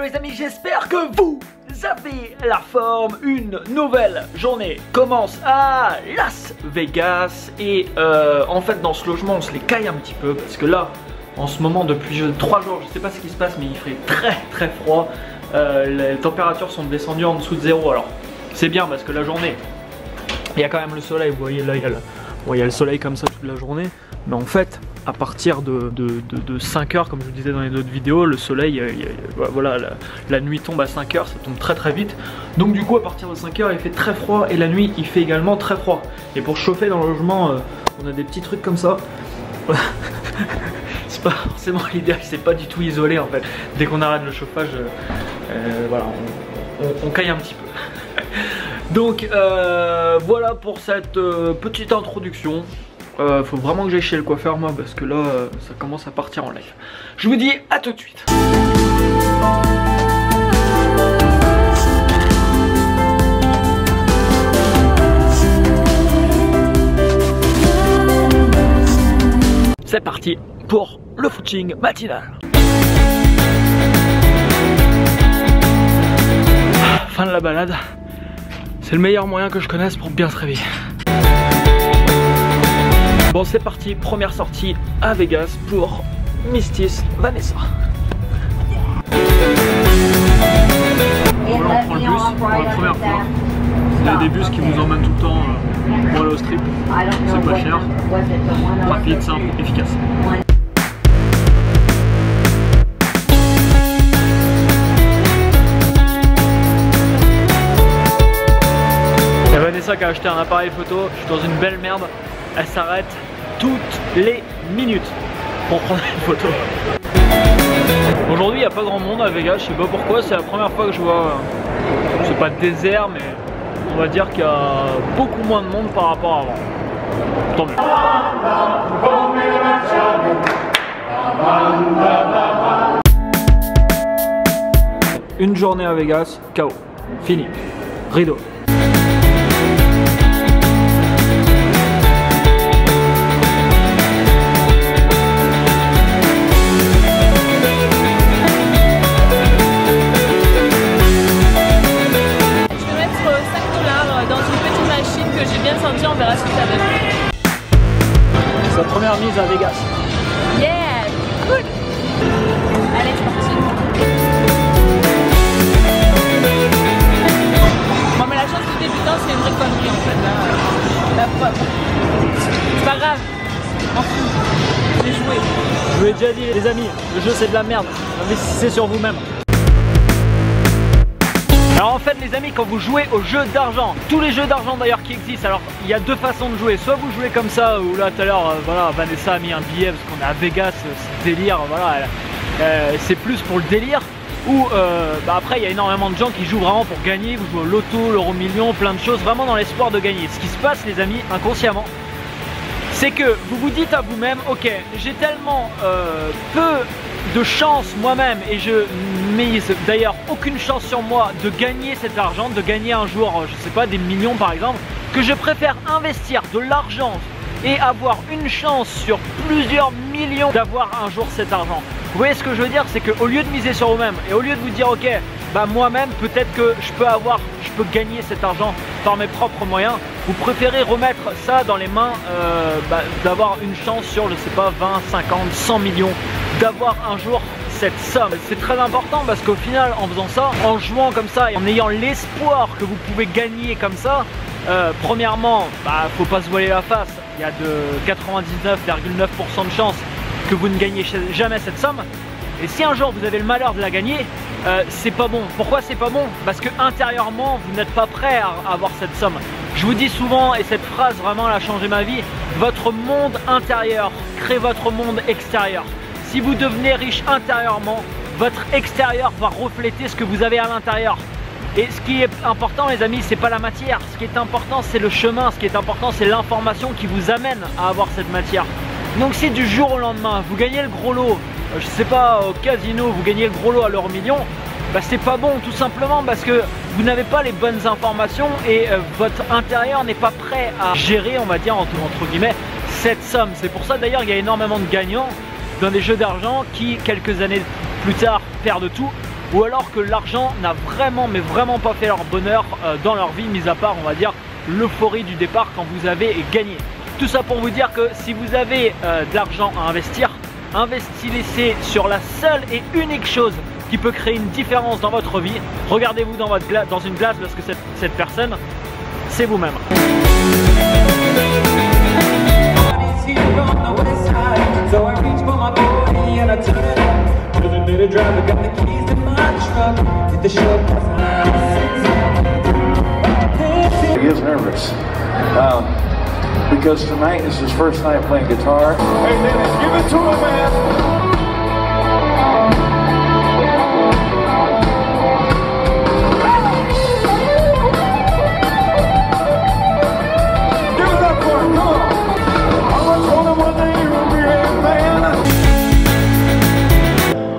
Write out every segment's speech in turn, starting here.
les amis, j'espère que vous avez la forme. Une nouvelle journée commence à Las Vegas. Et en fait dans ce logement on se les caille un petit peu. Parce que là, en ce moment depuis 3 jours, je sais pas ce qui se passe mais il fait très froid. Les températures sont descendues en dessous de 0. Alors c'est bien parce que la journée, il y a quand même le soleil. Vous voyez là, il y a le soleil comme ça toute la journée. Mais en fait, à partir de 5 heures, comme je vous disais dans les autres vidéos, le soleil, voilà, la nuit tombe à 5 heures, ça tombe très vite. Donc du coup, à partir de 5 heures, il fait très froid et la nuit, il fait également très froid. Et pour chauffer dans le logement, on a des petits trucs comme ça. C'est pas forcément l'idéal, c'est pas du tout isolé en fait. Dès qu'on arrête le chauffage, voilà, on caille un petit peu. Donc voilà pour cette petite introduction. Faut vraiment que j'aille chez le coiffeur moi parce que là ça commence à partir en live. Je vous dis à tout de suite. C'est parti pour le footing matinal. Fin de la balade. C'est le meilleur moyen que je connaisse pour bien se réveiller. Bon, c'est parti, première sortie à Vegas pour Miss Vanessa. Voilà, on prend le bus pour la première fois. Il y a des bus qui vous emmènent tout le temps pour aller au strip. C'est pas cher, rapide, simple, efficace. Il y a Vanessa qui a acheté un appareil photo, je suis dans une belle merde. Elle s'arrête toutes les minutes pour prendre une photo. Aujourd'hui il n'y a pas grand monde à Vegas, je sais pas pourquoi, c'est la première fois que je vois, c'est pas désert mais on va dire qu'il y a beaucoup moins de monde par rapport à avant. Tant mieux. Une journée à Vegas, KO, fini, rideau. On verra ce que ça donne. C'est sa première mise à Vegas. Yeah, cool. Allez, c'est parti. Bon, mais la chance de débutant, c'est une vraie connerie en fait. La preuve. C'est pas grave. M'en fous. J'ai joué. Je vous l'ai déjà dit les amis, le jeu c'est de la merde. Investissez sur vous-même. Alors en fait les amis, quand vous jouez aux jeux d'argent, tous les jeux d'argent d'ailleurs qui existent, alors il y a deux façons de jouer. Soit vous jouez comme ça, ou là tout à l'heure, voilà, Vanessa a mis un billet parce qu'on est à Vegas, c'est délire, voilà, c'est plus pour le délire. Ou après il y a énormément de gens qui jouent vraiment pour gagner, vous jouez au loto, l'euro million, plein de choses, vraiment dans l'espoir de gagner. Ce qui se passe les amis, inconsciemment, c'est que vous vous dites à vous-même, ok, j'ai tellement peu de chance moi-même et je mise d'ailleurs aucune chance sur moi de gagner cet argent, de gagner un jour, je sais pas, des millions par exemple, que je préfère investir de l'argent et avoir une chance sur plusieurs millions d'avoir un jour cet argent. Vous voyez ce que je veux dire, c'est qu'au lieu de miser sur vous-même et au lieu de vous dire ok, bah moi-même peut-être que je peux gagner cet argent par mes propres moyens, vous préférez remettre ça dans les mains d'avoir une chance sur, je sais pas, 20, 50, 100 millions, d'avoir un jour cette somme. C'est très important parce qu'au final, en faisant ça, en jouant comme ça et en ayant l'espoir que vous pouvez gagner comme ça, premièrement, faut pas se voiler la face, il y a de 99,9% de chances que vous ne gagnez jamais cette somme. Et si un jour vous avez le malheur de la gagner, c'est pas bon. Pourquoi c'est pas bon? Parce que intérieurement vous n'êtes pas prêt à avoir cette somme. Je vous dis souvent, et cette phrase vraiment elle a changé ma vie, votre monde intérieur crée votre monde extérieur. Si vous devenez riche intérieurement, votre extérieur va refléter ce que vous avez à l'intérieur. Et ce qui est important les amis, c'est pas la matière, ce qui est important c'est le chemin, ce qui est important c'est l'information qui vous amène à avoir cette matière. Donc si du jour au lendemain vous gagnez le gros lot, je sais pas, au casino vous gagnez le gros lot à l'euro million, c'est pas bon tout simplement parce que vous n'avez pas les bonnes informations et votre intérieur n'est pas prêt à gérer, on va dire entre guillemets, cette somme. C'est pour ça d'ailleurs il y a énormément de gagnants dans des jeux d'argent qui quelques années plus tard perdent tout ou alors que l'argent n'a vraiment mais vraiment pas fait leur bonheur dans leur vie, mis à part on va dire l'euphorie du départ quand vous avez gagné. Tout ça pour vous dire que si vous avez de l'argent à investir, investissez sur la seule et unique chose qui peut créer une différence dans votre vie. Regardez-vous dans une glace parce que cette personne, c'est vous-même. He is nervous because tonight is his first night playing guitar. Hey Dennis, give it to him, man. Give it up for him, come on. I was wondering one day you would be here, man.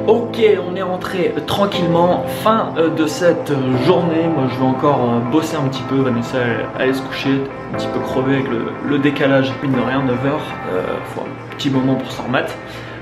Ok, on est rentré tranquillement, fin de cette journée. Moi je vais encore bosser un petit peu. Vanessa elle allait se coucher, un petit peu crevé avec le décalage, mine de rien, 9h, faut un petit moment pour s'en remettre.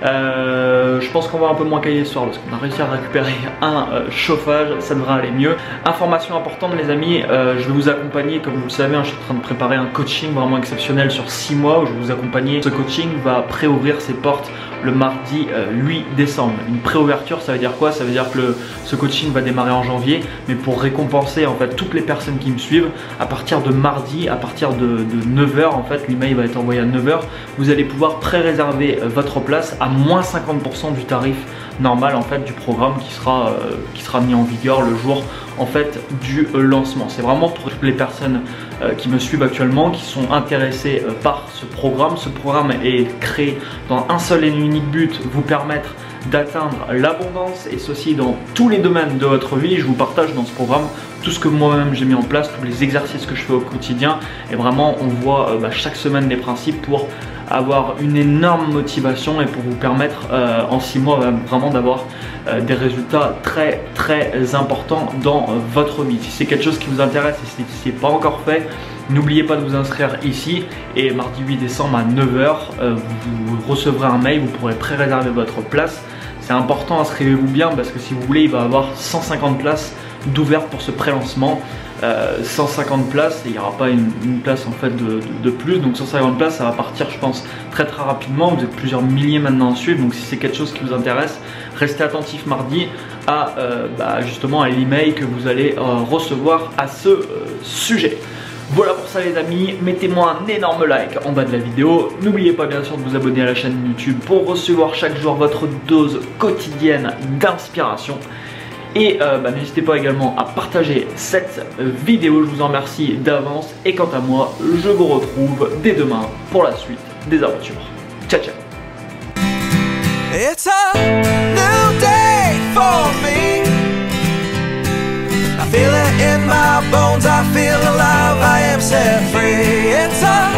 Je pense qu'on va un peu moins cailler ce soir parce qu'on a réussi à récupérer un chauffage, ça devrait aller mieux. Information importante les amis, je vais vous accompagner, comme vous le savez, je suis en train de préparer un coaching vraiment exceptionnel sur 6 mois où je vais vous accompagner. Ce coaching va préouvrir ses portes le mardi 8 décembre. Une préouverture, ça veut dire quoi? Ça veut dire que ce coaching va démarrer en janvier, mais pour récompenser en fait toutes les personnes qui me suivent, à partir de mardi, à partir de 9h, en fait l'email va être envoyé à 9h, vous allez pouvoir pré-réserver votre place à moins 50% du tarif normal en fait du programme qui sera mis en vigueur le jour en fait du lancement. C'est vraiment pour toutes les personnes qui me suivent actuellement, qui sont intéressées par ce programme. Ce programme est créé dans un seul et unique but, vous permettre d'atteindre l'abondance, et ceci dans tous les domaines de votre vie. Je vous partage dans ce programme tout ce que moi-même j'ai mis en place, tous les exercices que je fais au quotidien, et vraiment on voit chaque semaine les principes pour avoir une énorme motivation et pour vous permettre en 6 mois vraiment d'avoir des résultats très importants dans votre vie. Si c'est quelque chose qui vous intéresse et si ce n'est pas encore fait, n'oubliez pas de vous inscrire ici, et mardi 8 décembre à 9h vous recevrez un mail, vous pourrez pré-réserver votre place. C'est important, inscrivez-vous bien parce que si vous voulez, il va y avoir 150 places d'ouvertes pour ce pré-lancement. 150 places et il n'y aura pas une place en fait de plus, donc 150 places ça va partir je pense très rapidement. Vous êtes plusieurs milliers maintenant à suivre, donc si c'est quelque chose qui vous intéresse, restez attentif mardi à justement à l'email que vous allez recevoir à ce sujet. Voilà pour ça les amis, mettez-moi un énorme like en bas de la vidéo, n'oubliez pas bien sûr de vous abonner à la chaîne YouTube pour recevoir chaque jour votre dose quotidienne d'inspiration. Et n'hésitez pas également à partager cette vidéo, je vous en remercie d'avance. Et quant à moi, je vous retrouve dès demain pour la suite des aventures. Ciao ciao. It's a new day for me. I feel it in my bones, I feel alive, I am set free. It's